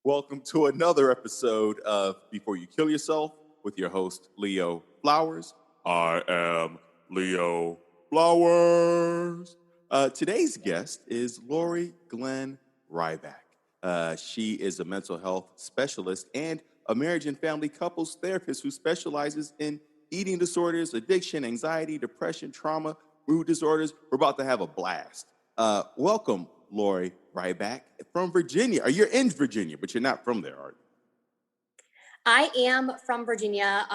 Welcome to another episode of Before You Kill Yourself with your host, Leo Flowers. I am Leo Flowers. Today's guest is Lori Glenn Reibach. She is a mental health specialist and a marriage and family couples therapist who specializes in eating disorders, addiction, anxiety, depression, trauma, mood disorders. We're about to have a blast. Welcome, Lori Reibach from Virginia. You're in Virginia, but you're not from there, are you? I am from Virginia,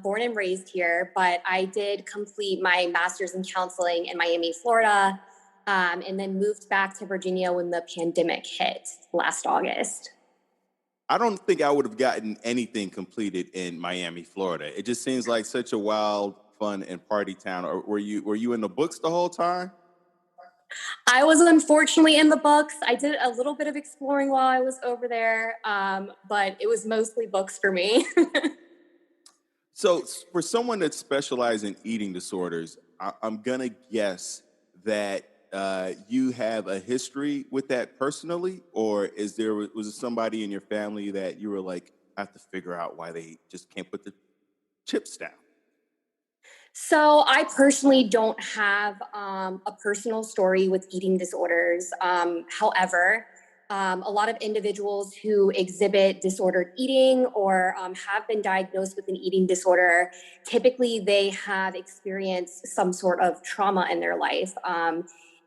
born and raised here, but I did complete my master's in counseling in Miami, Florida, and then moved back to Virginia when the pandemic hit last August. I don't think I would have gotten anything completed in Miami, Florida. It just seems like such a wild, fun, and party town. Or were you in the books the whole time? I was unfortunately in the books. I did a little bit of exploring while I was over there, but it was mostly books for me. So for someone that specializes in eating disorders, I'm going to guess that you have a history with that personally, or was it somebody in your family that you were like, I have to figure out why they just can't put the chips down? So I personally don't have a personal story with eating disorders. However, a lot of individuals who exhibit disordered eating or have been diagnosed with an eating disorder, typically they have experienced some sort of trauma in their life.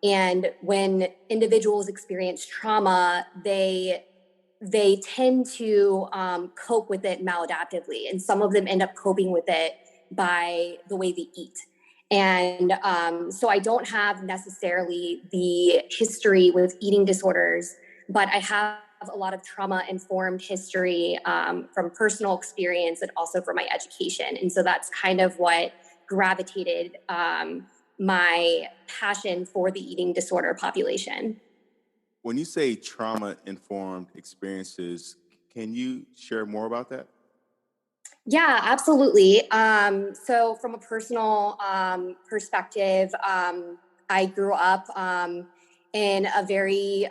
And when individuals experience trauma, they tend to cope with it maladaptively, and some of them end up coping with it by the way they eat. And so I don't have necessarily the history with eating disorders, but I have a lot of trauma-informed history from personal experience and also from my education. And so that's kind of what gravitated my passion for the eating disorder population. When you say trauma-informed experiences, can you share more about that? Yeah, absolutely. So from a personal perspective, I grew up in a very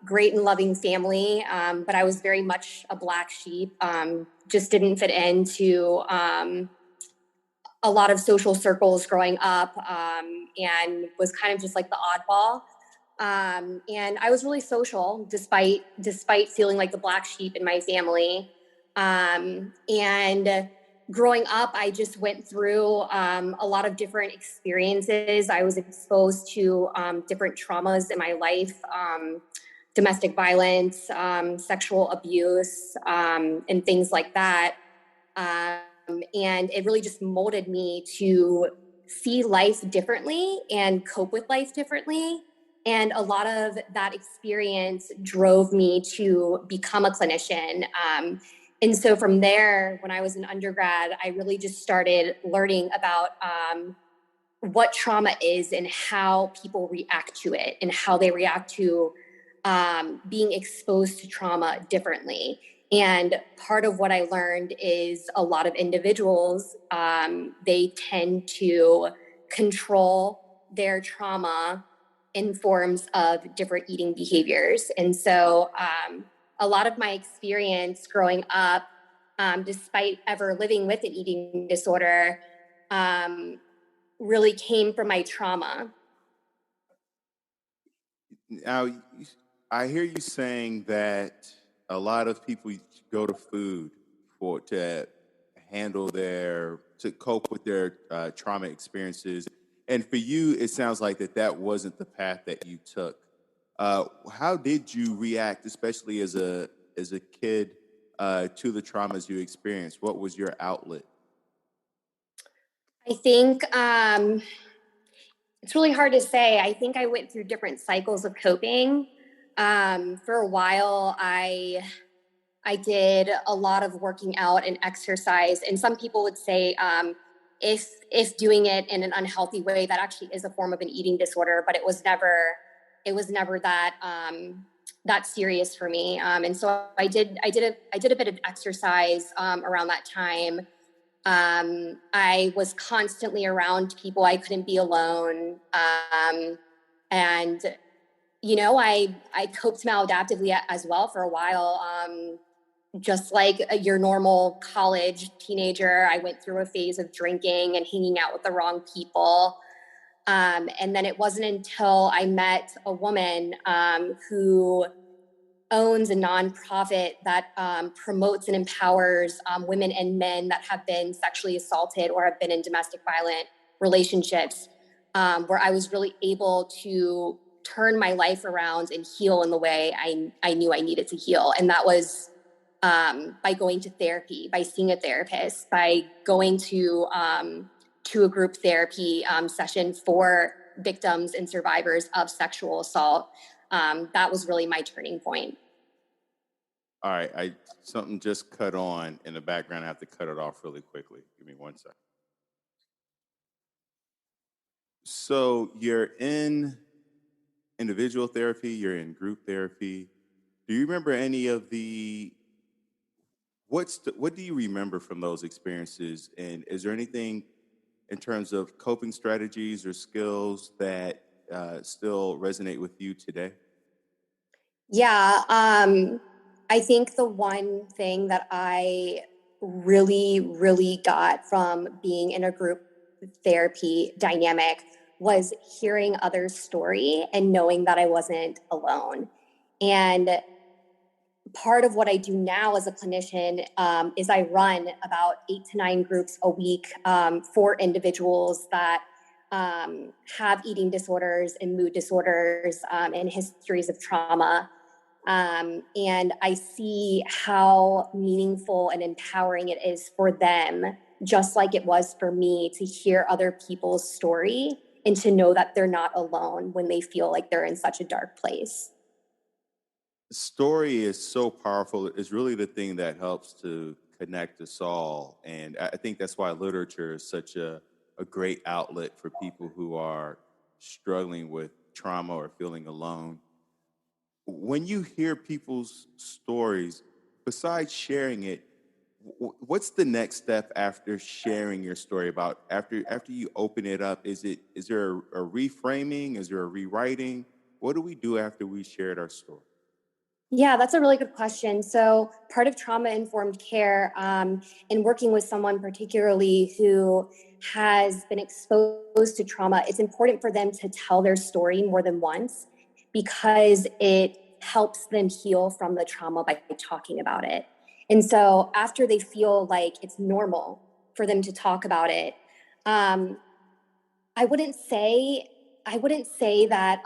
great and loving family, but I was very much a black sheep, just didn't fit into a lot of social circles growing up, and was kind of just like the oddball. And I was really social despite feeling like the black sheep in my family. And growing up, I just went through a lot of different experiences. I was exposed to different traumas in my life, domestic violence, sexual abuse, and things like that. And it really just molded me to see life differently and cope with life differently. And a lot of that experience drove me to become a clinician. And so from there, when I was an undergrad, I really just started learning about what trauma is and how people react to it and how they react to being exposed to trauma differently. And part of what I learned is a lot of individuals, they tend to control their trauma in forms of different eating behaviors. And so a lot of my experience growing up, despite ever living with an eating disorder, really came from my trauma. Now, I hear you saying that a lot of people go to food to cope with their trauma experiences. And for you, it sounds like that wasn't the path that you took. How did you react, especially as a kid, to the traumas you experienced? What was your outlet? I think it's really hard to say. I think I went through different cycles of coping. For a while, I did a lot of working out and exercise, and some people would say if doing it in an unhealthy way, that actually is a form of an eating disorder. But it was never that serious for me. And so I did a bit of exercise around that time. I was constantly around people. I couldn't be alone. And I coped maladaptively as well for a while. Just like your normal college teenager, I went through a phase of drinking and hanging out with the wrong people. And then it wasn't until I met a woman who owns a nonprofit that promotes and empowers women and men that have been sexually assaulted or have been in domestic violent relationships, where I was really able to turn my life around and heal in the way I knew I needed to heal. And that was by going to therapy, by seeing a therapist, by going to a group therapy session for victims and survivors of sexual assault. That was really my turning point. All right, something just cut on in the background. I have to cut it off really quickly. Give me 1 second. So you're in individual therapy, you're in group therapy. Do you remember any of what do you remember from those experiences? And is there anything in terms of coping strategies or skills that still resonate with you today? Yeah, I think the one thing that I really, really got from being in a group therapy dynamic was hearing others' story and knowing that I wasn't alone. And part of what I do now as a clinician is I run about 8 to 9 groups a week for individuals that have eating disorders and mood disorders and histories of trauma. And I see how meaningful and empowering it is for them, just like it was for me, to hear other people's story and to know that they're not alone when they feel like they're in such a dark place. Story is so powerful. It's really the thing that helps to connect us all. And I think that's why literature is such a great outlet for people who are struggling with trauma or feeling alone. When you hear people's stories, besides sharing it, what's the next step after sharing your story? About after you open it up, is there a reframing? Is there a rewriting? What do we do after we shared our story? Yeah, that's a really good question. So, part of trauma-informed care in working with someone particularly who has been exposed to trauma, it's important for them to tell their story more than once because it helps them heal from the trauma by talking about it. And so, after they feel like it's normal for them to talk about it, um, I wouldn't say I wouldn't say that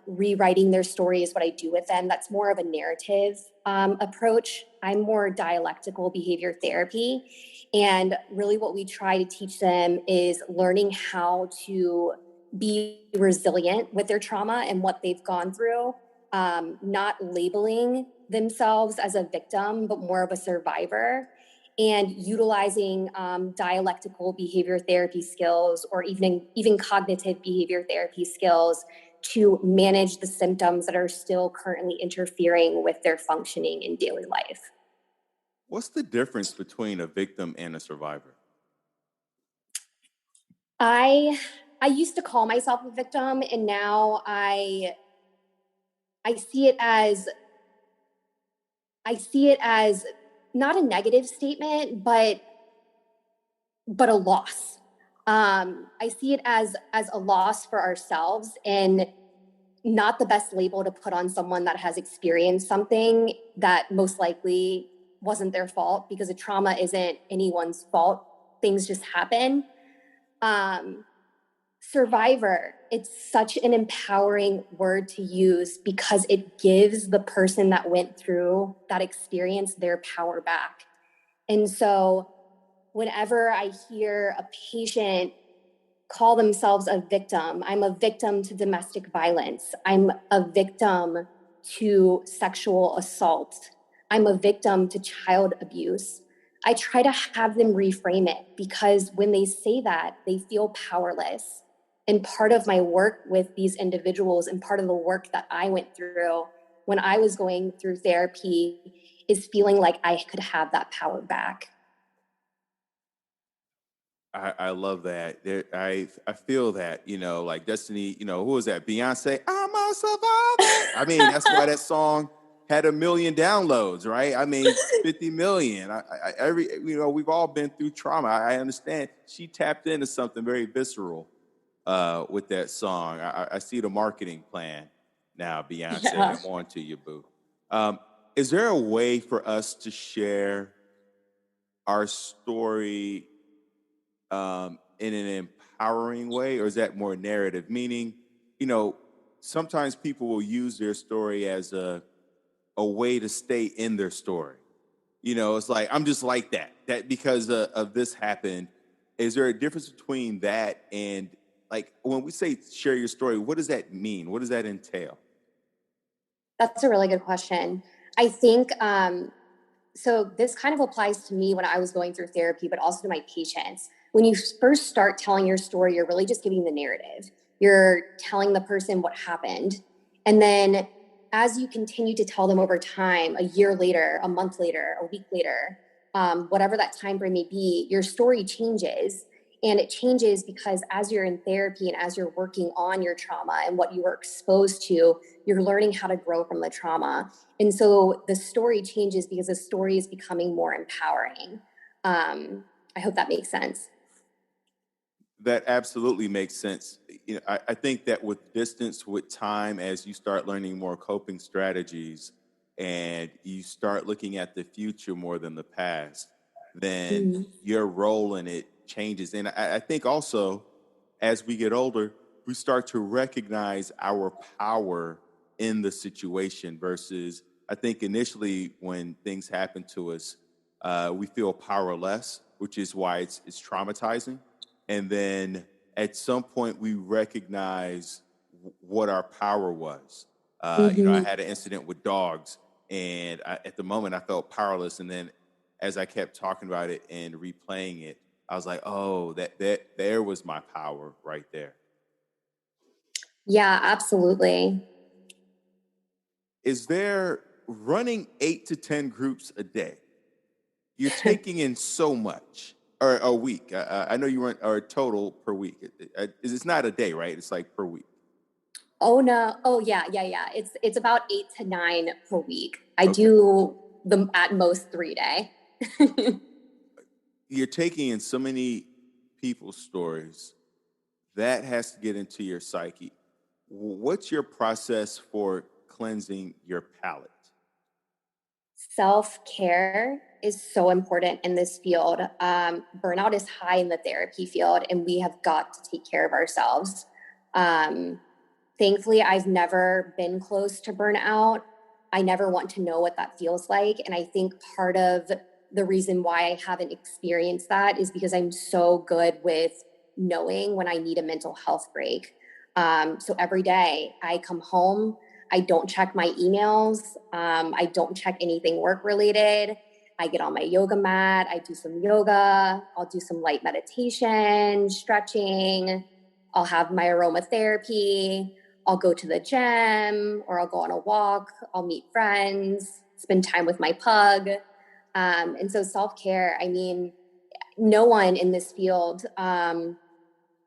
rewriting their story is what I do with them. That's more of a narrative approach. I'm more dialectical behavior therapy. And really, what we try to teach them is learning how to be resilient with their trauma and what they've gone through, not labeling themselves as a victim, but more of a survivor, and utilizing dialectical behavior therapy skills or even cognitive behavior therapy skills to manage the symptoms that are still currently interfering with their functioning in daily life. What's the difference between a victim and a survivor? I I used to call myself a victim, and now I see it as I see it as not a negative statement, but a loss. I see it as a loss for ourselves and not the best label to put on someone that has experienced something that most likely wasn't their fault, because a trauma isn't anyone's fault. Things just happen. Um, Survivor, it's such an empowering word to use because it gives the person that went through that experience their power back. And so whenever I hear a patient call themselves a victim, I'm a victim to domestic violence, I'm a victim to sexual assault, I'm a victim to child abuse, I try to have them reframe it, because when they say that, they feel powerless. And part of my work with these individuals and part of the work that I went through when I was going through therapy is feeling like I could have that power back. I love that. I feel that, like Destiny, who was that? Beyonce, I'm a survivor. I mean, that's why that song had 1 million downloads, right? I mean, 50 million. We've all been through trauma. I understand. She tapped into something very visceral with that song. I see the marketing plan now, Beyonce. Yeah. I'm on to you, boo. Is there a way for us to share our story in an empowering way, or is that more narrative? Meaning, you know, sometimes people will use their story as a way to stay in their story. It's like I'm just like that. That because of this happened. Is there a difference between that and like when we say share your story? What does that mean? What does that entail? That's a really good question. I think so. This kind of applies to me when I was going through therapy, but also to my patients. When you first start telling your story, you're really just giving the narrative. You're telling the person what happened. And then as you continue to tell them over time, a year later, a month later, a week later, whatever that time frame may be, your story changes. And it changes because as you're in therapy and as you're working on your trauma and what you were exposed to, you're learning how to grow from the trauma. And so the story changes because the story is becoming more empowering. I hope that makes sense. That absolutely makes sense. I think that with distance, with time, as you start learning more coping strategies and you start looking at the future more than the past, then Mhm. your role in it changes. And I think also, as we get older, we start to recognize our power in the situation versus, I think initially when things happen to us, we feel powerless, which is why it's traumatizing. And then at some point we recognize what our power was. I Mhm. had an incident with dogs, and at the moment I felt powerless. And then as I kept talking about it and replaying it, I was like, oh, that there was my power right there. Yeah, absolutely. Is there running 8 to 10 groups a day? You're taking in so much, or a week. I know you run or total per week. It's not a day, right? It's like per week. Oh no. Oh yeah. It's about 8 to 9 per week. I Okay. do the at most 3 day. You're taking in so many people's stories that has to get into your psyche. What's your process for cleansing your palate? Self-care is so important in this field. Burnout is high in the therapy field, and we have got to take care of ourselves. Um, Thankfully, I've never been close to burnout. I never want to know what that feels like. And I think part of the reason why I haven't experienced that is because I'm so good with knowing when I need a mental health break. So every day I come home, I don't check my emails, I don't check anything work related. I get on my yoga mat, I do some yoga, I'll do some light meditation, stretching, I'll have my aromatherapy. I'll go to the gym or I'll go on a walk. I'll meet friends, spend time with my pug. And so self care, I mean, no one in this field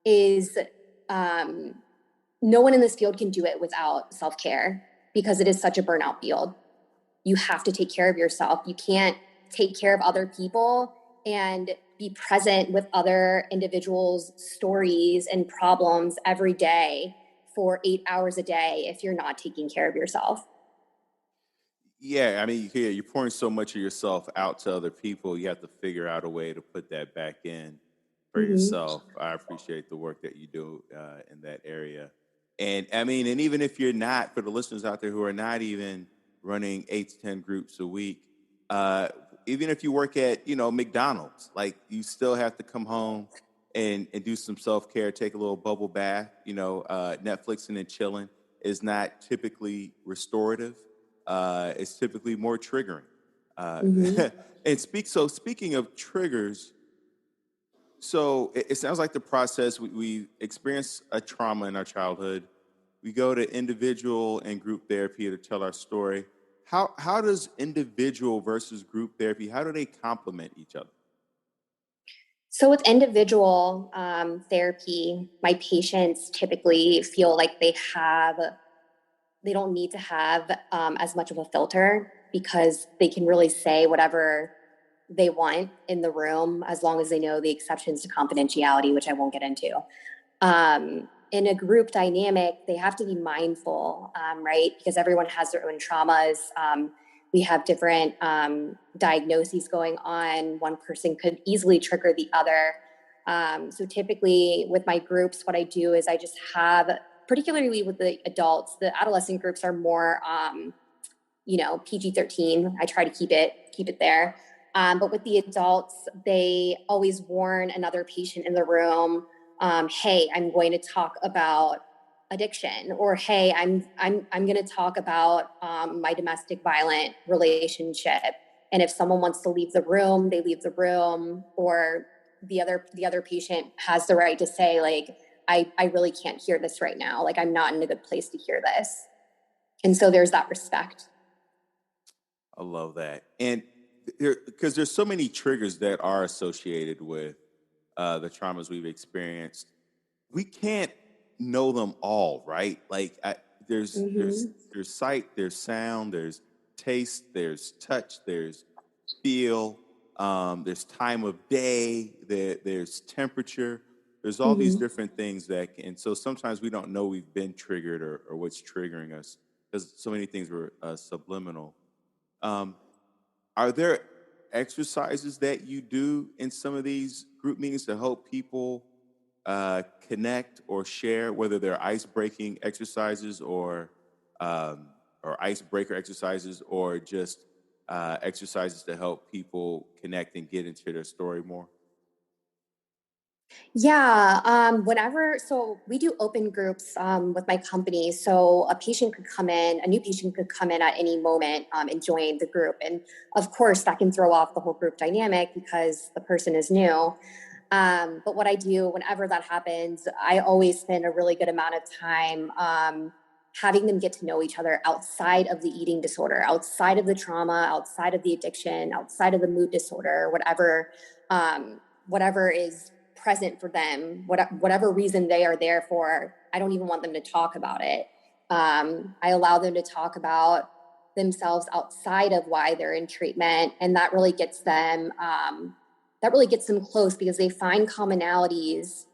is, um, no one in this field can do it without self care because it is such a burnout field. You have to take care of yourself. You can't take care of other people and be present with other individuals' stories and problems every day for 8 hours a day if you're not taking care of yourself. Yeah, I mean, you're pouring so much of yourself out to other people. You have to figure out a way to put that back in for Mm-hmm. yourself. I appreciate the work that you do in that area. And I mean, and even if you're not, for the listeners out there who are not even running 8 to 10 groups a week, uh, even if you work at, McDonald's, like you still have to come home and do some self care, take a little bubble bath. Netflixing and chilling is not typically restorative. It's typically more triggering. Uh, Mm-hmm. and speaking of triggers, so it sounds like the process we experience a trauma in our childhood. We go to individual and group therapy to tell our story. How does individual versus group therapy, how do they complement each other? So with individual therapy, my patients typically feel like they don't need to have as much of a filter because they can really say whatever they want in the room as long as they know the exceptions to confidentiality, which I won't get into. In a group dynamic, they have to be mindful, right? Because everyone has their own traumas. We have different diagnoses going on. One person could easily trigger the other. So typically with my groups, what I do is I just have, particularly with the adults, the adolescent groups are more, PG-13. I try to keep it there. But with the adults, they always warn another patient in the room, hey, I'm going to talk about addiction, or hey, I'm going to talk about my domestic violent relationship. And if someone wants to leave the room, they leave the room, or the other patient has the right to say, like, I really can't hear this right now. Like, I'm not in a good place to hear this. And so there's that respect. I love that. And because there's so many triggers that are associated with the traumas we've experienced, we can't know them all, right? Like there's sight, there's sound, there's taste, there's touch, there's feel, there's time of day, there's temperature. There's all these different things and so sometimes we don't know we've been triggered or what's triggering us because so many things were subliminal. Are there exercises that you do in some of these group meetings to help people connect or share, whether they're ice-breaking exercises or icebreaker exercises, or just exercises to help people connect and get into their story more? Yeah, so we do open groups with my company. So a new patient could come in at any moment and join the group. And of course, that can throw off the whole group dynamic because the person is new. But what I do whenever that happens, I always spend a really good amount of time having them get to know each other outside of the eating disorder, outside of the trauma, outside of the addiction, outside of the mood disorder, whatever is present for them, whatever reason they are there for. I don't even want them to talk about it. I allow them to talk about themselves outside of why they're in treatment, and that really gets them close because they find commonalities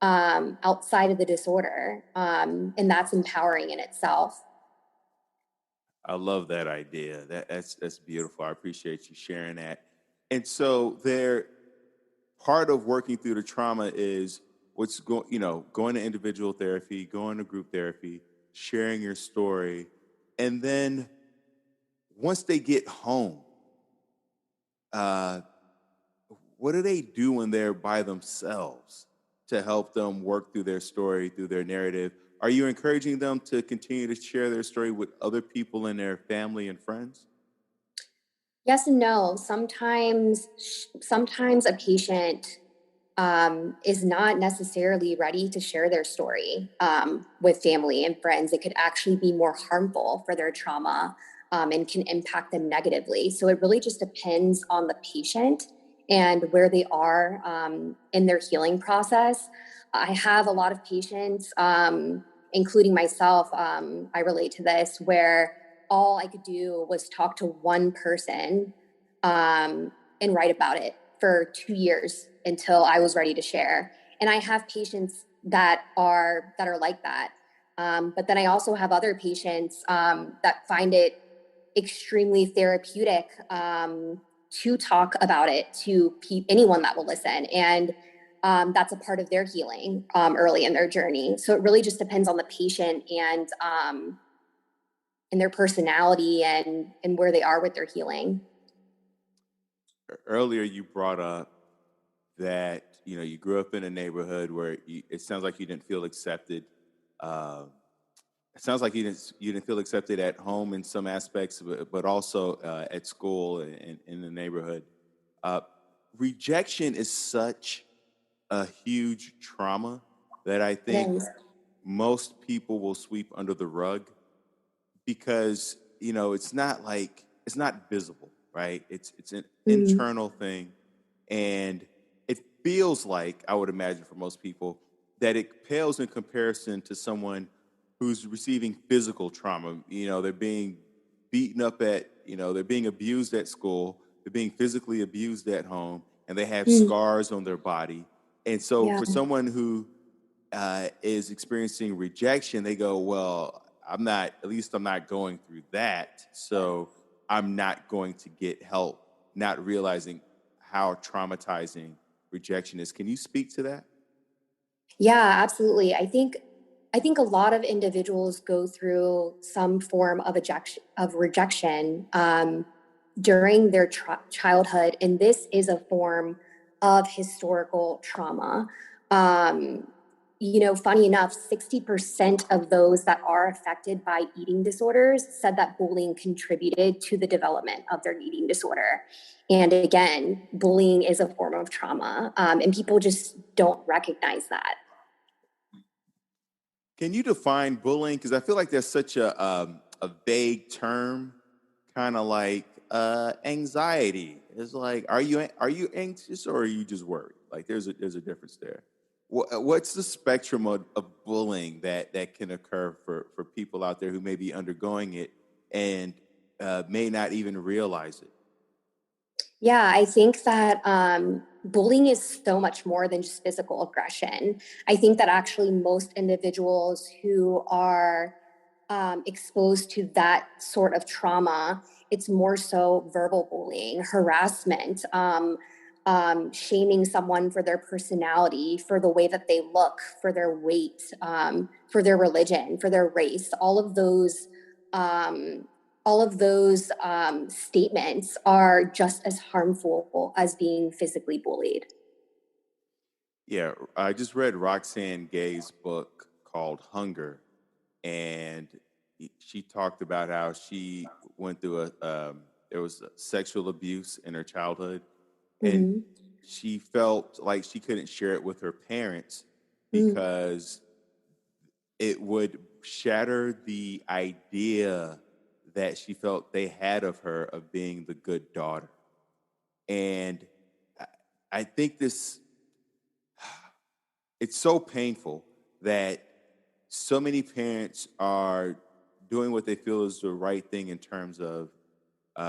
outside of the disorder, and that's empowering in itself. I love that idea. That's beautiful. I appreciate you sharing that. And so part of working through the trauma is going to individual therapy, going to group therapy, sharing your story, and then once they get home, uh, what do they do when they're by themselves to help them work through their story, through their narrative? Are you encouraging them to continue to share their story with other people in their family and friends? Yes and no. Sometimes a patient is not necessarily ready to share their story with family and friends. It could actually be more harmful for their trauma and can impact them negatively. So it really just depends on the patient and where they are in their healing process. I have a lot of patients, including myself, I relate to this, where all I could do was talk to one person and write about it for 2 years until I was ready to share. And I have patients that are like that. But then I also have other patients that find it extremely therapeutic to talk about it to anyone that will listen. And that's a part of their healing early in their journey. So it really just depends on the patient and their personality and where they are with their healing. Earlier, you brought up that you grew up in a neighborhood where it sounds like you didn't feel accepted. Uh, it sounds like you didn't feel accepted at home in some aspects, but also at school and in the neighborhood. Uh, Rejection is such a huge trauma that I think Yes. most people will sweep under the rug because it's not visible, right? It's an internal thing, and feels like, I would imagine for most people, that it pales in comparison to someone who's receiving physical trauma. They're being beaten up they're being abused at school, they're being physically abused at home, and they have Mm, scars on their body. And so yeah. for someone who is experiencing rejection, they go, well, at least I'm not going through that. So I'm not going to get help, not realizing how traumatizing rejection is. Can you speak to that? Yeah, absolutely. I think a lot of individuals go through some form of rejection during their childhood, and this is a form of historical trauma. Um, Funny enough, 60% of those that are affected by eating disorders said that bullying contributed to the development of their eating disorder. And again, bullying is a form of trauma, and people just don't recognize that. Can you define bullying? Because I feel like there's such a vague term, kind of like anxiety. It's like, are you anxious or are you just worried? Like there's a difference there. What's the spectrum of bullying that can occur for people out there who may be undergoing it and may not even realize it? Yeah, I think that bullying is so much more than just physical aggression. I think that actually most individuals who are exposed to that sort of trauma, it's more so verbal bullying, harassment, shaming someone for their personality, for the way that they look, for their weight, for their religion, for their race. Um, all of those statements are just as harmful as being physically bullied. Yeah, I just read Roxane Gay's book called Hunger, and she talked about how she went through there was sexual abuse in her childhood, and Mm-hmm. she felt like she couldn't share it with her parents Mm. because it would shatter the idea that she felt they had of her of being the good daughter. And I I think it's so painful that so many parents are doing what they feel is the right thing in terms of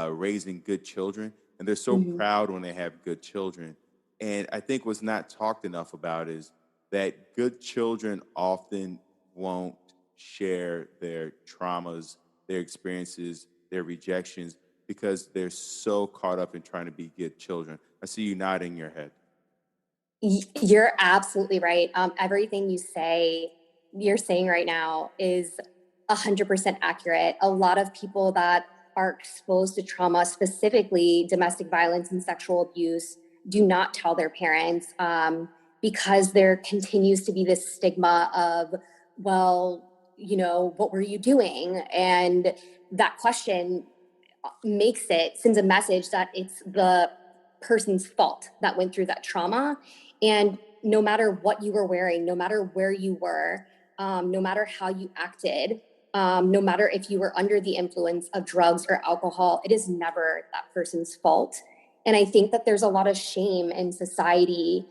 raising good children, and they're so Mm-hmm. proud when they have good children. And I think what's not talked enough about is that good children often won't share their traumas, their experiences, their rejections, because they're so caught up in trying to be good children. I see you nodding your head. You're absolutely right. Everything you're saying right now is 100% accurate. A lot of people that are exposed to trauma, specifically domestic violence and sexual abuse, do not tell their parents because there continues to be this stigma of, well, what were you doing? And that question sends a message that it's the person's fault that went through that trauma. And no matter what you were wearing, no matter where you were, no matter how you acted, no matter if you were under the influence of drugs or alcohol, it is never that person's fault. And I think that there's a lot of shame in society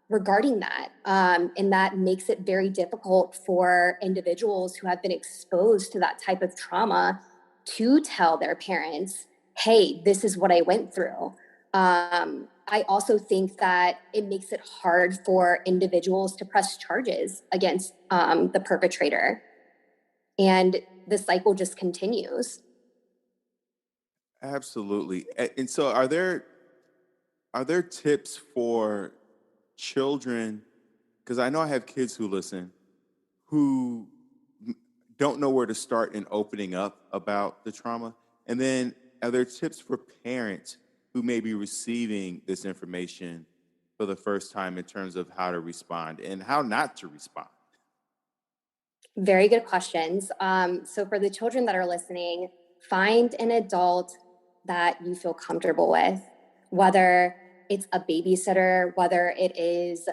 regarding that. And that makes it very difficult for individuals who have been exposed to that type of trauma to tell their parents, hey, this is what I went through. I also think that it makes it hard for individuals to press charges against the perpetrator. And the cycle just continues. Absolutely. And so are there tips for children, because I know I have kids who listen who don't know where to start in opening up about the trauma? And then are there tips for parents who may be receiving this information for the first time in terms of how to respond and how not to respond? Very good questions. So, for the children that are listening, find an adult that you feel comfortable with, whether it's a babysitter, whether it is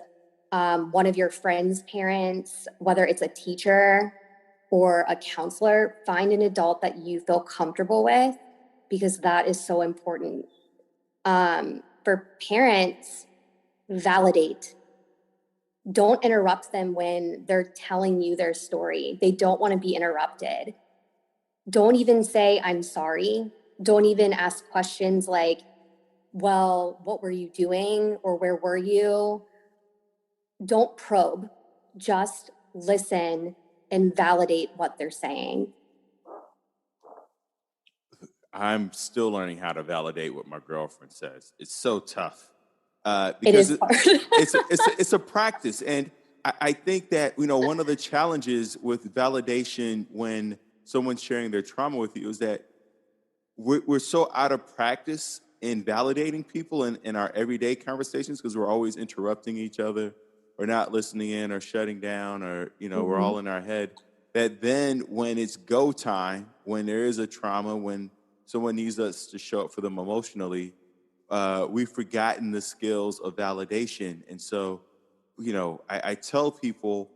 one of your friends' parents, whether it's a teacher or a counselor. Find an adult that you feel comfortable with because that is so important. For parents, validate. Don't interrupt them when they're telling you their story. They don't want to be interrupted. Don't even say, I'm sorry. Don't even ask questions like, well, what were you doing? Or where were you? Don't probe. Just listen and validate what they're saying. I'm still learning how to validate what my girlfriend says. It's so tough. It Because is hard. it's a practice. And I think that, one of the challenges with validation when someone's sharing their trauma with you is that we're so out of practice in validating people in our everyday conversations because we're always interrupting each other or not listening in or shutting down or, we're all in our head. That then when it's go time, when there is a trauma, when someone needs us to show up for them emotionally, we've forgotten the skills of validation. And so, I tell people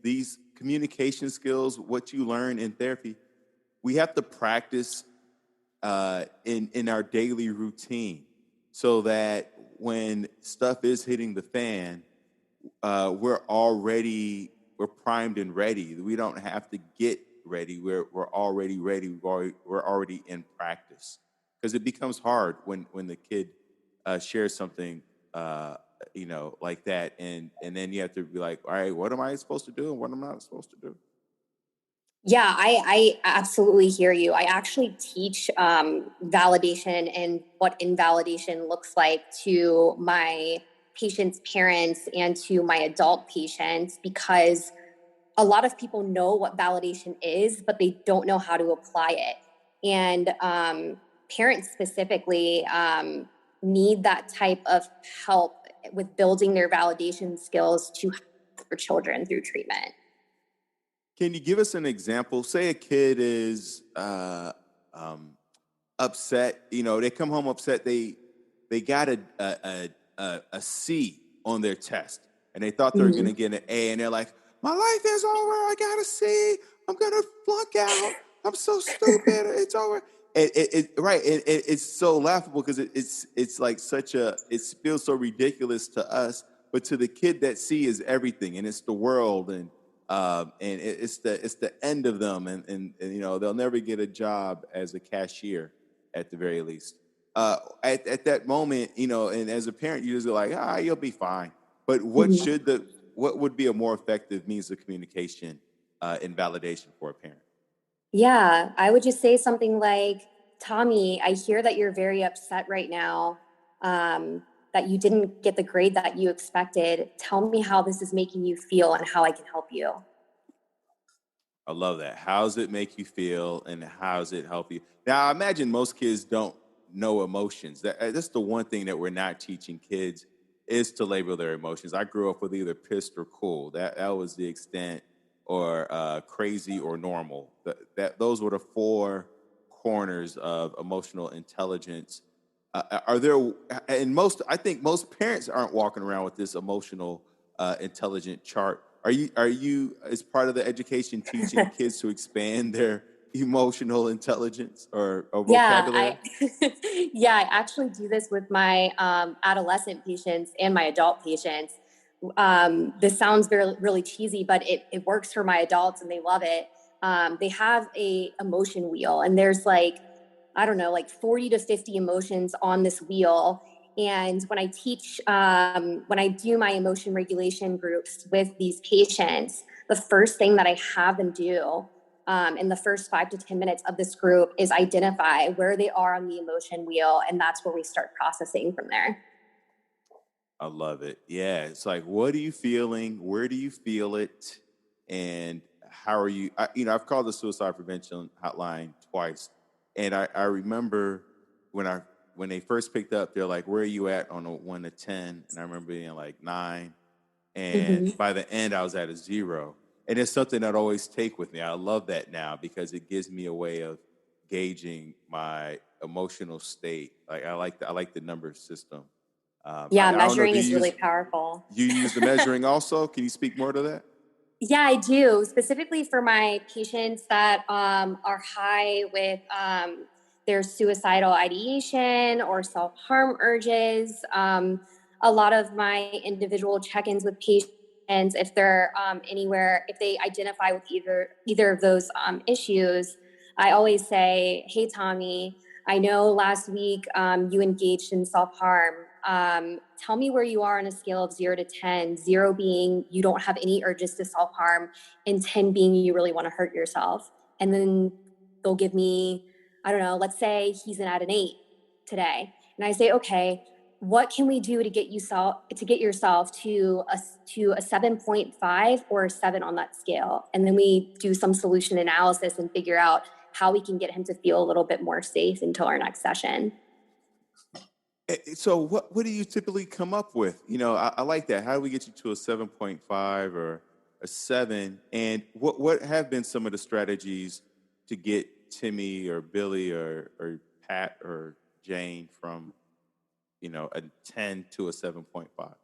these communication skills, what you learn in therapy, we have to practice in our daily routine so that when stuff is hitting the fan, we're primed and ready. We don't have to get ready. We're already ready. We're already in practice because it becomes hard when the kid shares something like that, and then you have to be like, all right, what am I supposed to do and what am I not supposed to do? Yeah, I absolutely hear you. I actually teach validation and what invalidation looks like to my patients' parents and to my adult patients because a lot of people know what validation is, but they don't know how to apply it. And parents specifically need that type of help with building their validation skills to help their children through treatment. Can you give us an example? Say a kid is upset. They come home upset. They got a C on their test, and they thought they were going to get an A, and they're like, "My life is over. I got a C. I'm gonna flunk out. I'm so stupid. It's over." It's so laughable because it's like it feels so ridiculous to us, but to the kid that C is everything, and it's the world, and it's the end of them, and they'll never get a job as a cashier at the very least. At that moment, and as a parent, you just go like, you'll be fine. But what would be a more effective means of communication and validation for a parent? Yeah, I would just say something like, Tommy, I hear that you're very upset right now, that you didn't get the grade that you expected. Tell me how this is making you feel and how I can help you. I love that. How does it make you feel and how does it help you? Now, I imagine most kids don't know emotions. That's the one thing that we're not teaching kids is to label their emotions. I grew up with either pissed or cool. That was the extent, or crazy or normal. Those were the four corners of emotional intelligence. Are there, and I think most parents aren't walking around with this emotional intelligent chart. Are you as part of the education teaching kids to expand their emotional intelligence or vocabulary? I actually do this with my adolescent patients and my adult patients. This sounds really cheesy, but it works for my adults and they love it. They have a emotion wheel and there's like 40 to 50 emotions on this wheel. And when I teach, when I do my emotion regulation groups with these patients, the first thing that I have them do in the first 5 to 10 minutes of this group is identify where they are on the emotion wheel. And that's where we start processing from there. I love it. Yeah. It's like, what are you feeling? Where do you feel it? And how are you? I've called the suicide prevention hotline twice. And I remember when they first picked up, they're like, where are you at on a 1 to 10? And I remember being like 9. And by the end, I was at a 0. And it's something that I always take with me. I love that now because it gives me a way of gauging my emotional state. Like I like the number system. Measuring is really powerful. You use the measuring also? Can you speak more to that? Yeah, I do. Specifically for my patients that are high with their suicidal ideation or self-harm urges. a lot of my individual check-ins with patients, if they're anywhere, if they identify with either of those issues, I always say, "Hey, Tommy, I know last week you engaged in self-harm. Tell me where you are on a scale of 0 to 10, 0 being you don't have any urges to self-harm, and 10 being you really want to hurt yourself." And then they'll give me, I don't know, let's say he's at an 8 today. And I say, okay, what can we do to get yourself to a 7.5 or a 7 on that scale? And then we do some solution analysis and figure out how we can get him to feel a little bit more safe until our next session. So what do you typically come up with? I like that. How do we get you to a 7.5 or a 7? And what have been some of the strategies to get Timmy or Billy or Pat or Jane from, a 10 to a 7.5?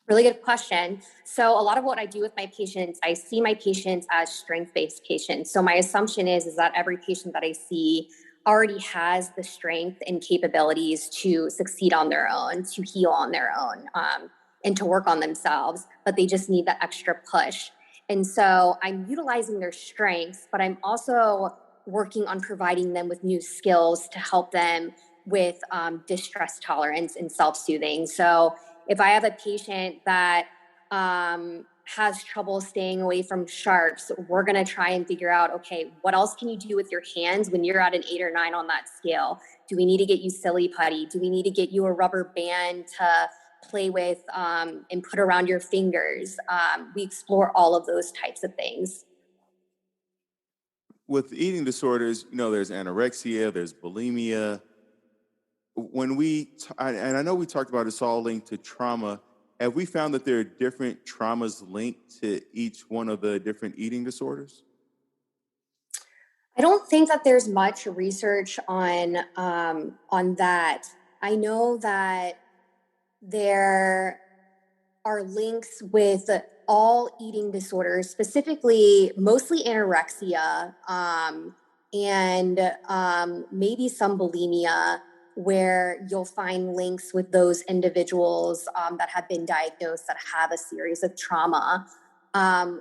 Really good question. So a lot of what I do with my patients, I see my patients as strength-based patients. So my assumption is that every patient that I see already has the strength and capabilities to succeed on their own, to heal on their own, and to work on themselves, but they just need that extra push. And so I'm utilizing their strengths, but I'm also working on providing them with new skills to help them with distress tolerance and self-soothing. So if I have a patient that has trouble staying away from sharks, we're going to try and figure out, okay, what else can you do with your hands when you're at an 8 or 9 on that scale? Do we need to get you silly putty? Do we need to get you a rubber band to play with and put around your fingers? We explore all of those types of things. With eating disorders, there's anorexia, there's bulimia. And I know we talked about it's all linked to trauma. Have we found that there are different traumas linked to each one of the different eating disorders? I don't think that there's much research on that. I know that there are links with all eating disorders, specifically mostly anorexia, and maybe some bulimia, where you'll find links with those individuals that have been diagnosed that have a series of trauma.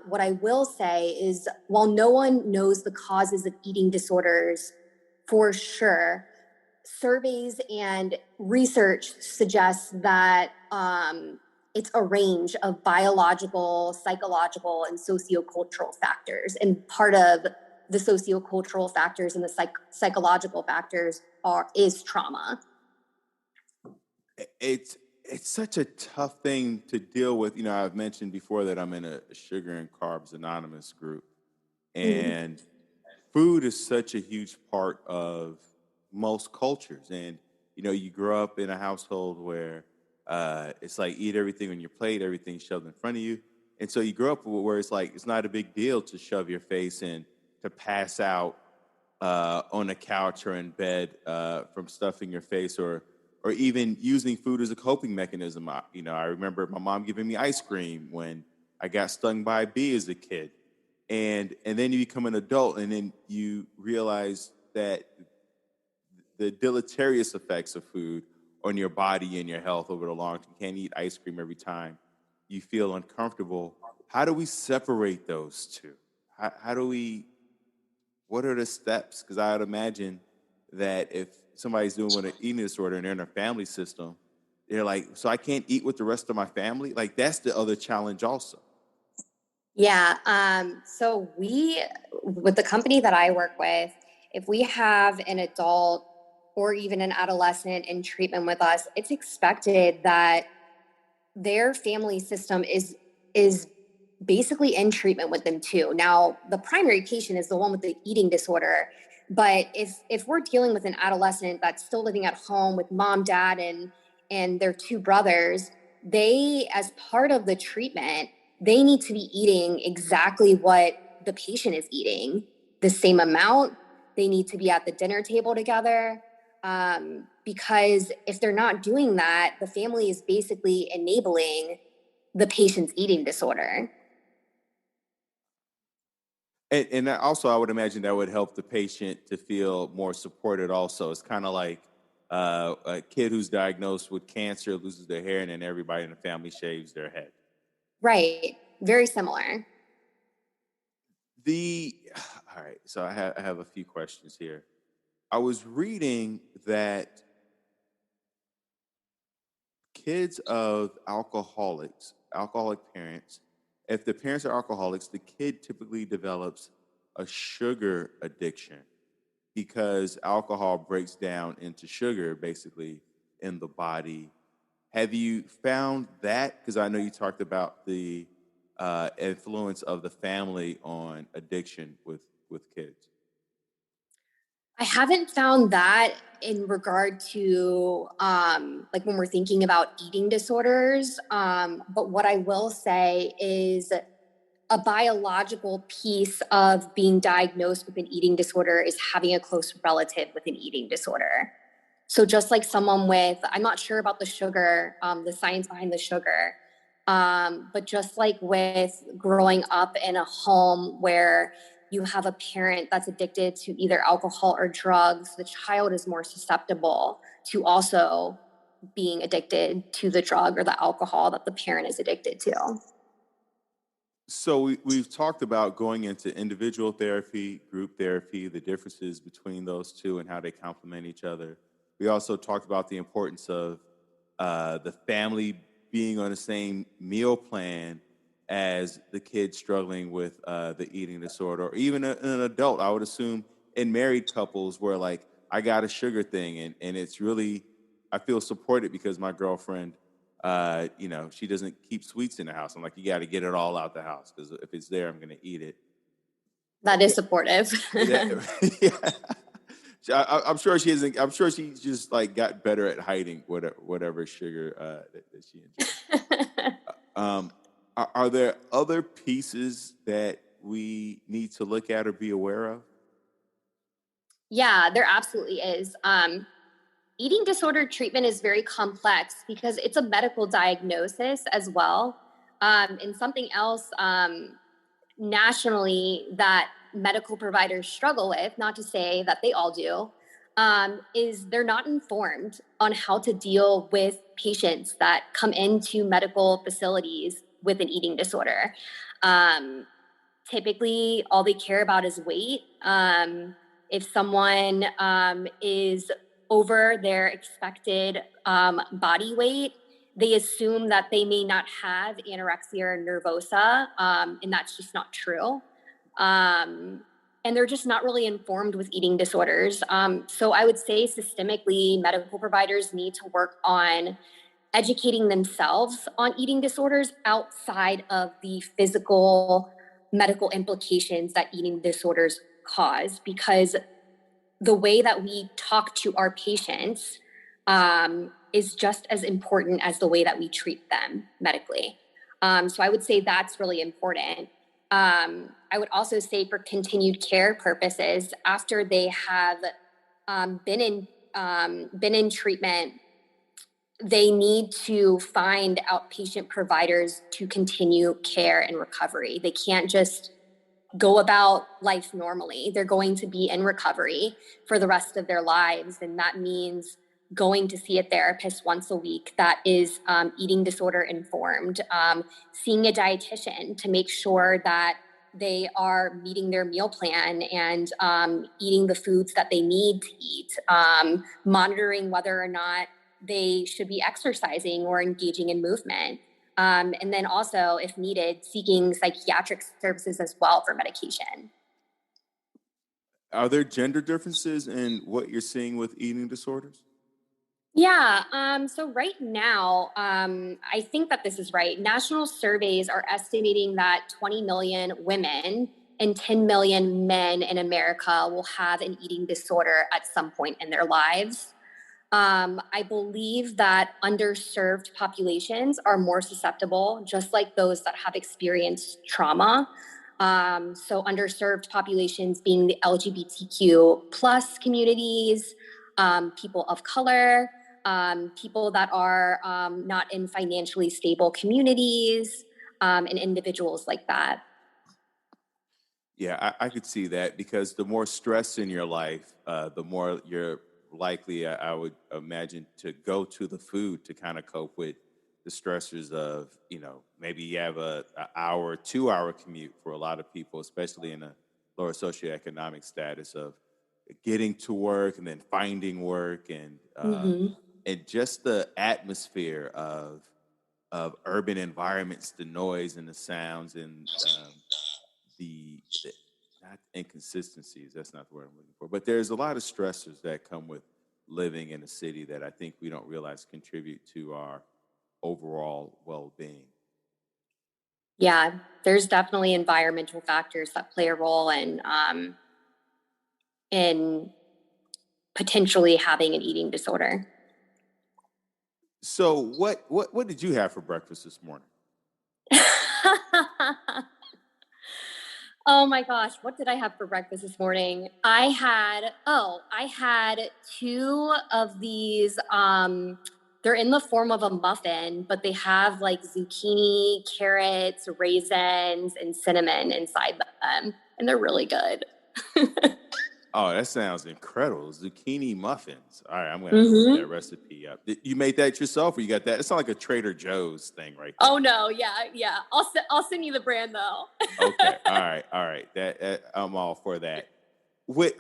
What I will say is, while no one knows the causes of eating disorders for sure, surveys and research suggests that it's a range of biological, psychological, and sociocultural factors. And part of the sociocultural factors and the psychological factors is trauma. It's such a tough thing to deal with. I've mentioned before that I'm in a Sugar and Carbs Anonymous group, and food is such a huge part of most cultures. And you grow up in a household where it's like eat everything on your plate, everything shoved in front of you, and so you grow up where it's like it's not a big deal to shove your face in, to pass out on a couch or in bed from stuffing your face, or even using food as a coping mechanism. I remember my mom giving me ice cream when I got stung by a bee as a kid. And then you become an adult, and then you realize that the deleterious effects of food on your body and your health over the long term. You can't eat ice cream every time you feel uncomfortable. How do we separate those two? What are the steps? Because I would imagine that if somebody's doing with an eating disorder and they're in a family system, they're like, so I can't eat with the rest of my family? Like, that's the other challenge also. Yeah. So with the company that I work with, if we have an adult or even an adolescent in treatment with us, it's expected that their family system is basically in treatment with them too. Now, the primary patient is the one with the eating disorder, but if we're dealing with an adolescent that's still living at home with mom, dad, and their 2 brothers, they, as part of the treatment, they need to be eating exactly what the patient is eating, the same amount. They need to be at the dinner table together, because if they're not doing that, the family is basically enabling the patient's eating disorder. And also, I would imagine that would help the patient to feel more supported also. It's kind of like A kid who's diagnosed with cancer loses their hair, and then everybody in the family shaves their head. Right. Very similar. All right, so I have a few questions here. I was reading that kids of alcoholic parents, if the parents are alcoholics, the kid typically develops a sugar addiction because alcohol breaks down into sugar basically in the body. Have you found that? Because I know you talked about the influence of the family on addiction with kids. I haven't found that in regard to like when we're thinking about eating disorders. But what I will say is a biological piece of being diagnosed with an eating disorder is having a close relative with an eating disorder. So just like someone with, I'm not sure about the sugar, the science behind the sugar, but just like with growing up in a home where you have a parent that's addicted to either alcohol or drugs, the child is more susceptible to also being addicted to the drug or the alcohol that the parent is addicted to. So we've talked about going into individual therapy, group therapy, the differences between those two and how they complement each other. We also talked about the importance of the family being on the same meal plan as the kid struggling with the eating disorder, or even an adult. I would assume in married couples where like I got a sugar thing, and it's really, I feel supported because my girlfriend, she doesn't keep sweets in the house. I'm like, you got to get it all out the house because if it's there, I'm going to eat it. That is supportive. Yeah. I'm sure she isn't. I'm sure she just like got better at hiding whatever sugar that she enjoys. Are there other pieces that we need to look at or be aware of? Yeah, there absolutely is. Eating disorder treatment is very complex because it's a medical diagnosis as well. And something else nationally that medical providers struggle with, not to say that they all do, is they're not informed on how to deal with patients that come into medical facilities with an eating disorder. Typically, all they care about is weight. If someone is over their expected body weight, they assume that they may not have anorexia nervosa, and that's just not true. And they're just not really informed with eating disorders. So I would say systemically, medical providers need to work on educating themselves on eating disorders outside of the physical medical implications that eating disorders cause, because the way that we talk to our patients is just as important as the way that we treat them medically. So I would say that's really important. I would also say for continued care purposes, after they have been in treatment, they need to find outpatient providers to continue care and recovery. They can't just go about life normally. They're going to be in recovery for the rest of their lives. And that means going to see a therapist once a week that is eating disorder informed, seeing a dietitian to make sure that they are meeting their meal plan and eating the foods that they need to eat, monitoring whether or not they should be exercising or engaging in movement. And then also, if needed, seeking psychiatric services as well for medication. Are there gender differences in what you're seeing with eating disorders? Yeah. So right now, I think that this is right. National surveys are estimating that 20 million women and 10 million men in America will have an eating disorder at some point in their lives. I believe that underserved populations are more susceptible, just like those that have experienced trauma. So underserved populations being the LGBTQ plus communities, people of color, people that are not in financially stable communities, and individuals like that. Yeah, I could see that because the more stress in your life, the more your likely, I would imagine, to go to the food to kind of cope with the stressors of, maybe you have a hour, 2 hour commute for a lot of people, especially in a lower socioeconomic status of getting to work and then finding work and just the atmosphere of urban environments, the noise and the sounds and the not inconsistencies. That's not the word I'm looking for. But there's a lot of stressors that come with living in a city that I think we don't realize contribute to our overall well-being. Yeah, there's definitely environmental factors that play a role in potentially having an eating disorder. So what did you have for breakfast this morning? Oh my gosh, what did I have for breakfast this morning? I had two of these, they're in the form of a muffin, but they have like zucchini, carrots, raisins, and cinnamon inside them, and they're really good. Oh, that sounds incredible. Zucchini muffins. All right, I'm going to look that recipe up. You made that yourself or you got that? It's not like a Trader Joe's thing, right there. Oh no, yeah. I'll send you the brand though. Okay, all right. That I'm all for that. We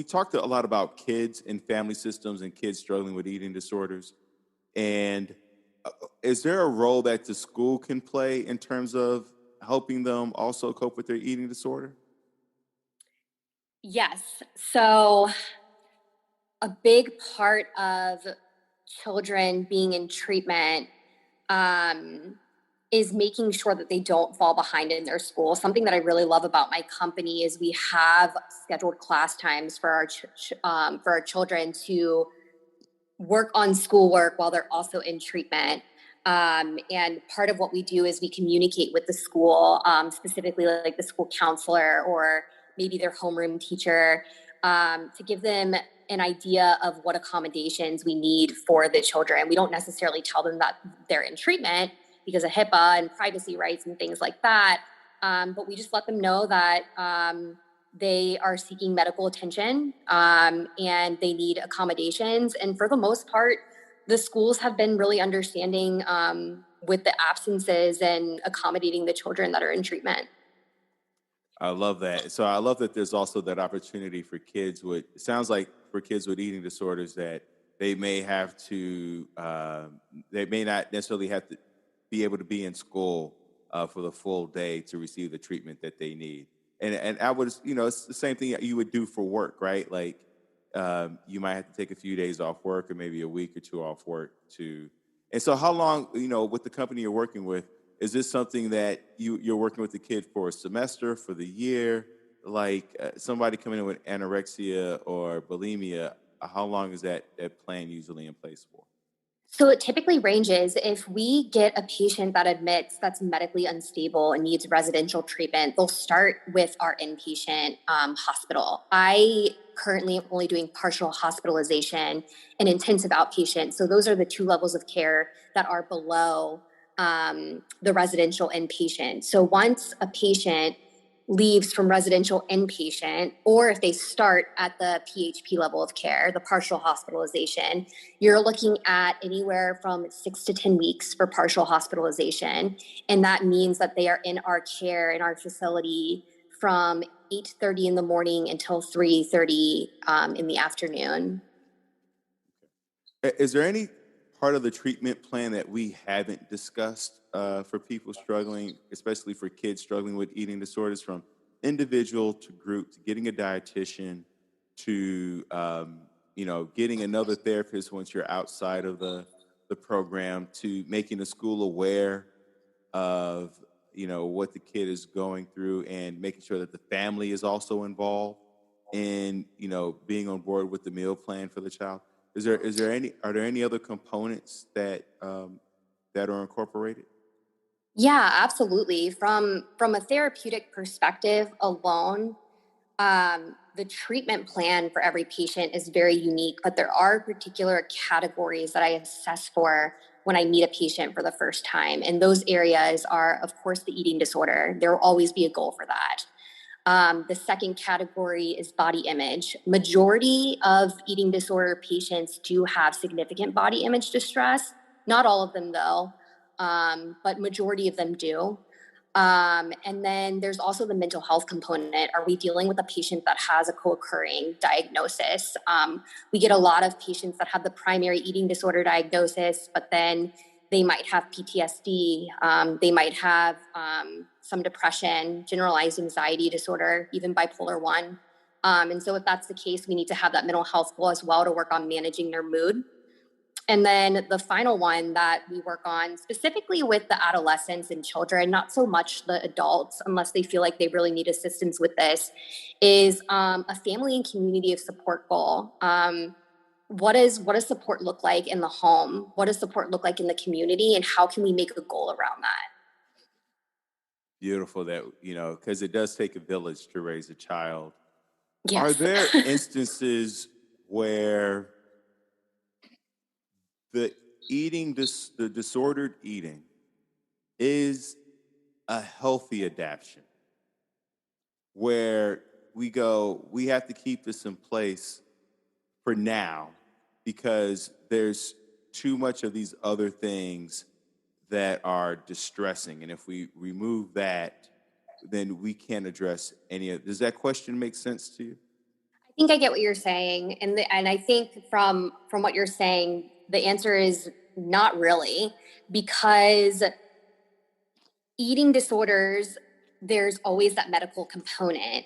talked a lot about kids and family systems and kids struggling with eating disorders. And is there a role that the school can play in terms of helping them also cope with their eating disorder? Yes. So a big part of children being in treatment is making sure that they don't fall behind in their school. Something that I really love about my company is we have scheduled class times for our children to work on schoolwork while they're also in treatment. And part of what we do is we communicate with the school, specifically like the school counselor or maybe their homeroom teacher, to give them an idea of what accommodations we need for the children. We don't necessarily tell them that they're in treatment because of HIPAA and privacy rights and things like that. But we just let them know that they are seeking medical attention and they need accommodations. And for the most part, the schools have been really understanding with the absences and accommodating the children that are in treatment. I love that. So I love that there's also that opportunity for kids with, it sounds like for kids with eating disorders that they may have to, they may not necessarily have to be able to be in school for the full day to receive the treatment that they need. And I would, it's the same thing you would do for work, right? Like you might have to take a few days off work or maybe a week or two off work to. And so how long, with the company you're working with, is this something that you're working with the kid for a semester, for the year? Like somebody coming in with anorexia or bulimia, how long is that plan usually in place for? So it typically ranges. If we get a patient that admits that's medically unstable and needs residential treatment, they'll start with our inpatient hospital. I currently am only doing partial hospitalization and intensive outpatient. So those are the two levels of care that are below the residential inpatient. So once a patient leaves from residential inpatient, or if they start at the PHP level of care, the partial hospitalization, you're looking at anywhere from 6 to 10 weeks for partial hospitalization. And that means that they are in our care, in our facility from 8:30 in the morning until 3:30 in the afternoon. Is there any part of the treatment plan that we haven't discussed for people struggling, especially for kids struggling with eating disorders, from individual to group, to getting a dietitian, to getting another therapist once you're outside of the program, to making the school aware of what the kid is going through and making sure that the family is also involved in being on board with the meal plan for the child? Are there any other components that that are incorporated? Yeah, absolutely. From a therapeutic perspective alone, the treatment plan for every patient is very unique, but there are particular categories that I assess for when I meet a patient for the first time. And those areas are, of course, the eating disorder. There will always be a goal for that. The second category is body image. Majority of eating disorder patients do have significant body image distress. Not all of them though, but majority of them do. And then there's also the mental health component. Are we dealing with a patient that has a co-occurring diagnosis? We get a lot of patients that have the primary eating disorder diagnosis, but then they might have PTSD. They might have some depression, generalized anxiety disorder, even bipolar 1. And so if that's the case, we need to have that mental health goal as well to work on managing their mood. And then the final one that we work on specifically with the adolescents and children, not so much the adults, unless they feel like they really need assistance with this, is a family and community of support goal. What does support look like in the home? What does support look like in the community? And how can we make a goal around that? Beautiful that, because it does take a village to raise a child. Yes. Are there instances where the disordered eating is a healthy adaptation, where we have to keep this in place for now because there's too much of these other things that are distressing, and if we remove that, then we can't address any of. Does that question make sense to you? I think I get what you're saying, and I think from what you're saying, the answer is not really, because eating disorders, there's always that medical component.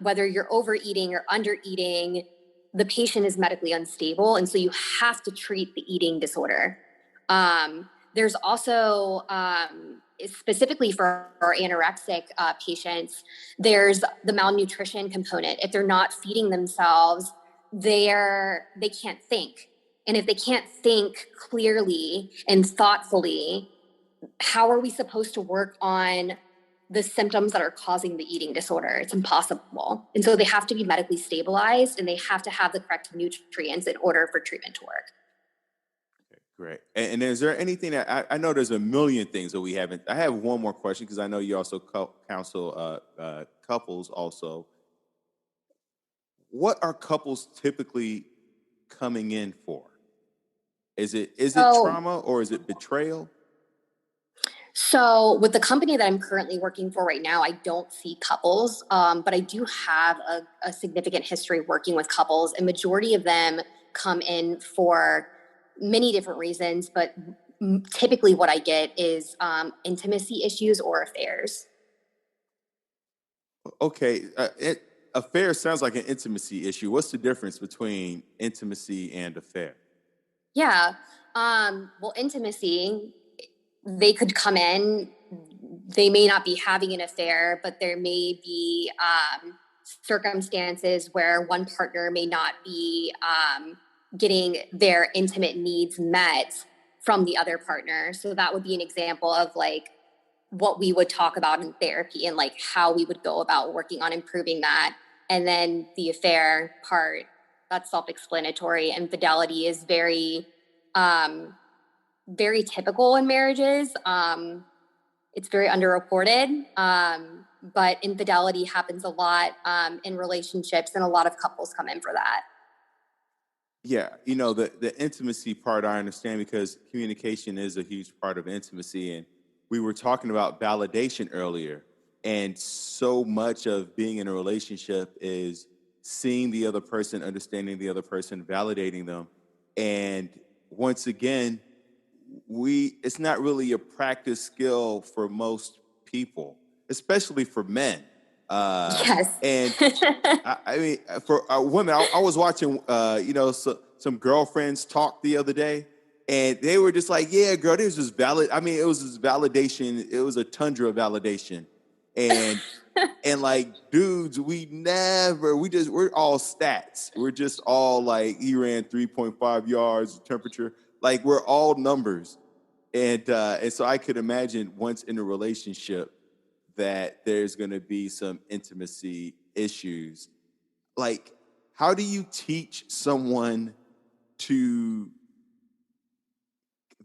Whether you're overeating or undereating, the patient is medically unstable, and so you have to treat the eating disorder. There's also, specifically for our anorexic patients, there's the malnutrition component. If they're not feeding themselves, they can't think. And if they can't think clearly and thoughtfully, how are we supposed to work on the symptoms that are causing the eating disorder? It's impossible. And so they have to be medically stabilized, and they have to have the correct nutrients in order for treatment to work. Okay, great. And is there anything that I know there's a million things that we haven't. I have one more question because I know you also counsel couples also. What are couples typically coming in for? Is it trauma or is it betrayal? So with the company that I'm currently working for right now, I don't see couples, but I do have a significant history working with couples, and majority of them come in for many different reasons, but typically what I get is intimacy issues or affairs. Okay, affair sounds like an intimacy issue. What's the difference between intimacy and affair? Yeah. Well, intimacy, they could come in, they may not be having an affair, but there may be circumstances where one partner may not be getting their intimate needs met from the other partner. So that would be an example of like what we would talk about in therapy and like how we would go about working on improving that. And then the affair part, that's self-explanatory. Infidelity is very typical in marriages. It's very underreported, but infidelity happens a lot in relationships, and a lot of couples come in for that. Yeah, the intimacy part I understand because communication is a huge part of intimacy, and we were talking about validation earlier, and so much of being in a relationship is seeing the other person, understanding the other person, validating them, and once again, it's not really a practice skill for most people, especially for men. Yes. And I mean, for women, I was watching, some girlfriends talk the other day, and they were just like, "Yeah, girl, this is valid." I mean, it was this validation. It was a tundra of validation, and and like dudes, we're all stats. We're just all like, he ran 3.5 yards, temperature. Like we're all numbers, and so I could imagine once in a relationship that there's going to be some intimacy issues. Like, how do you teach someone to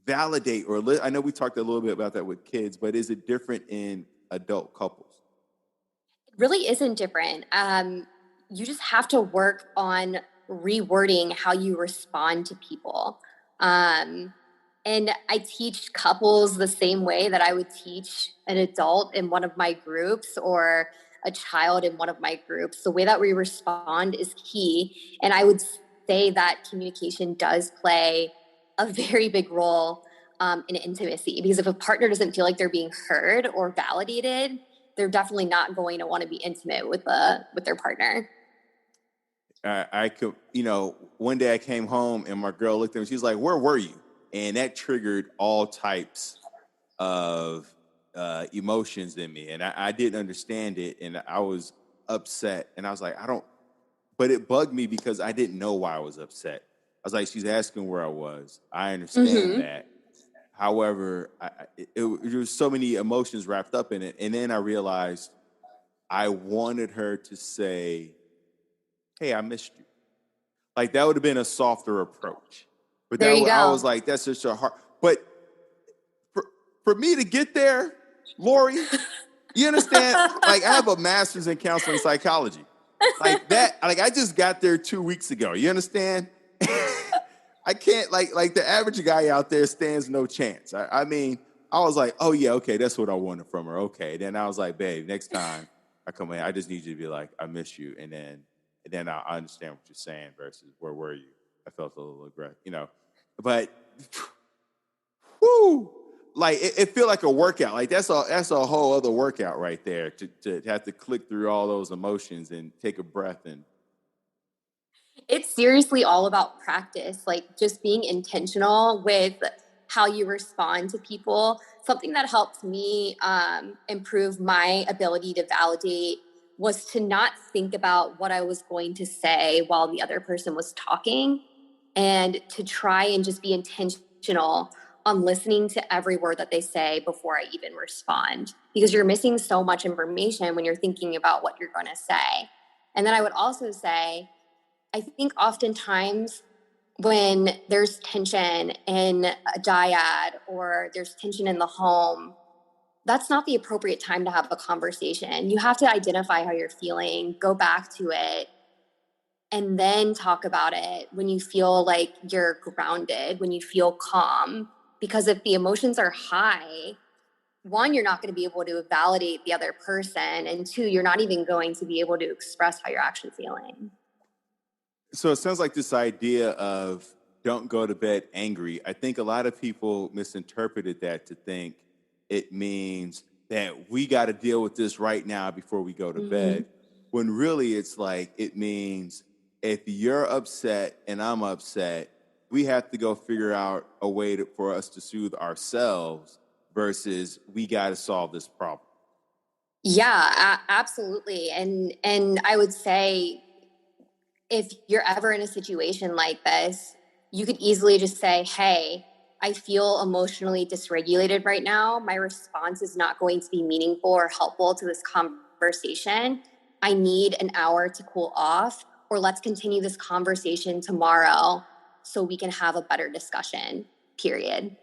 validate I know we talked a little bit about that with kids, but is it different in adult couples? really isn't different. You just have to work on rewording how you respond to people. And I teach couples the same way that I would teach an adult in one of my groups or a child in one of my groups. The way that we respond is key. And I would say that communication does play a very big role in intimacy, because if a partner doesn't feel like they're being heard or validated, they're definitely not going to want to be intimate with their partner. I could, one day I came home and my girl looked at me. She's like, "Where were you?" And that triggered all types of emotions in me, and I didn't understand it, and I was upset, and I was like, but it bugged me because I didn't know why I was upset. I was like, she's asking where I was. I understand that. However, there was so many emotions wrapped up in it, and then I realized I wanted her to say, "Hey, I missed you." Like, that would have been a softer approach. But there you go. I was like, that's just a hard. But for me to get there, Lori, you understand? Like, I have a master's in counseling psychology. Like that, like I just got there 2 weeks ago. You understand? I can't, like the average guy out there stands no chance. I mean, I was like, oh yeah, okay, that's what I wanted from her. Okay. Then I was like, babe, next time I come in, I just need you to be like, I miss you. And then I understand what you're saying versus where were you? I felt a little aggressive, But whoo, like it feel like a workout. Like that's a whole other workout right there to have to click through all those emotions and take a breath. And it's seriously all about practice, like just being intentional with how you respond to people. Something that helped me improve my ability to validate was to not think about what I was going to say while the other person was talking, and to try and just be intentional on listening to every word that they say before I even respond, because you're missing so much information when you're thinking about what you're going to say. And then I would also say, I think oftentimes when there's tension in a dyad or there's tension in the home, that's not the appropriate time to have a conversation. You have to identify how you're feeling, go back to it, and then talk about it when you feel like you're grounded, when you feel calm. Because if the emotions are high, one, you're not going to be able to validate the other person. And two, you're not even going to be able to express how you're actually feeling. so it sounds like this idea of don't go to bed angry. I think a lot of people misinterpreted that to think it means that we got to deal with this right now before we go to bed. When really it's like, it means if you're upset and I'm upset, we have to go figure out a way for us to soothe ourselves versus we got to solve this problem. Yeah, absolutely. And I would say, if you're ever in a situation like this, you could easily just say, hey, I feel emotionally dysregulated right now. My response is not going to be meaningful or helpful to this conversation. I need an hour to cool off, or let's continue this conversation tomorrow so we can have a better discussion, period.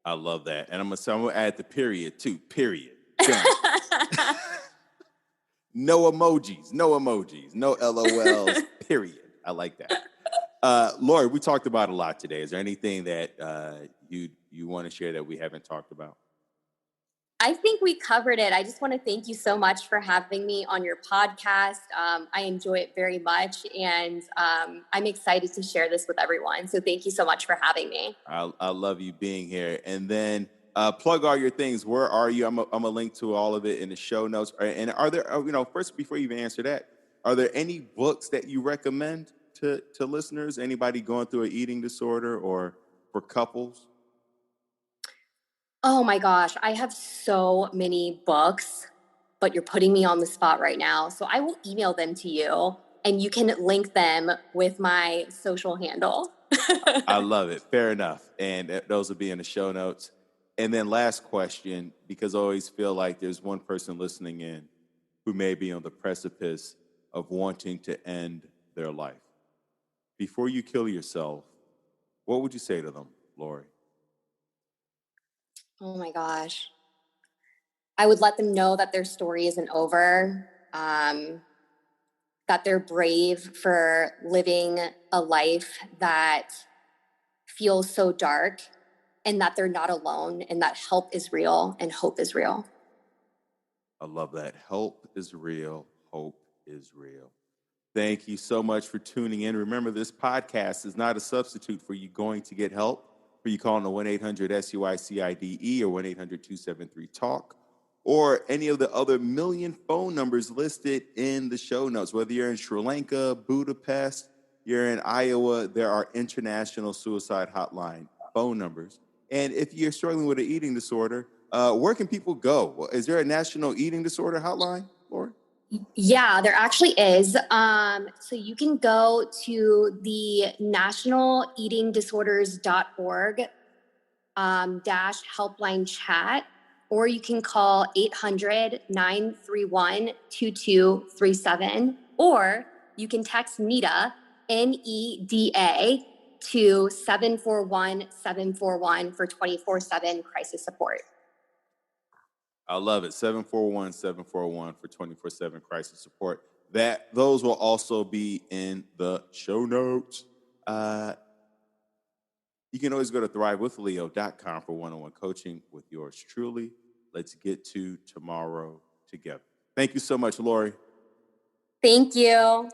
I love that. And I'm gonna add the period too. Period. No emojis, no LOLs, period. I like that. Lori, we talked about a lot today. Is there anything that you want to share that we haven't talked about? I think we covered it. I just want to thank you so much for having me on your podcast. I enjoy it very much, and I'm excited to share this with everyone. So thank you so much for having me. I love you being here. And then plug all your things. Where are you? I'm a link to all of it in the show notes. And are there, first, before you even answer that, are there any books that you recommend to listeners? Anybody going through an eating disorder or for couples? Oh my gosh, I have so many books, but you're putting me on the spot right now. So I will email them to you and you can link them with my social handle. I love it. Fair enough. And those will be in the show notes. And then last question, because I always feel like there's one person listening in who may be on the precipice of wanting to end their life. Before you kill yourself, what would you say to them, Lori? Oh my gosh. I would let them know that their story isn't over. that they're brave for living a life that feels so dark, and that they're not alone, and that help is real and hope is real. I love that. Help is real. Hope is real. Thank you so much for tuning in. Remember, this podcast is not a substitute for you going to get help, for you calling the 1-800-SUICIDE or 1-800-273-TALK, or any of the other million phone numbers listed in the show notes. Whether you're in Sri Lanka, Budapest, you're in Iowa, there are international suicide hotline phone numbers. And if you're struggling with an eating disorder, where can people go? Is there a national eating disorder hotline, Laura? Yeah, there actually is. So you can go to the nationaleatingdisorders.org dash helpline chat, or you can call 800-931-2237, or you can text NEDA, NEDA, to 741-741 for 24/7 crisis support. I love it. 741-741 for 24/7 crisis support. Those will also be in the show notes. You can always go to thrivewithleo.com for one-on-one coaching with yours truly. Let's get to tomorrow together. Thank you so much, Lori. Thank you.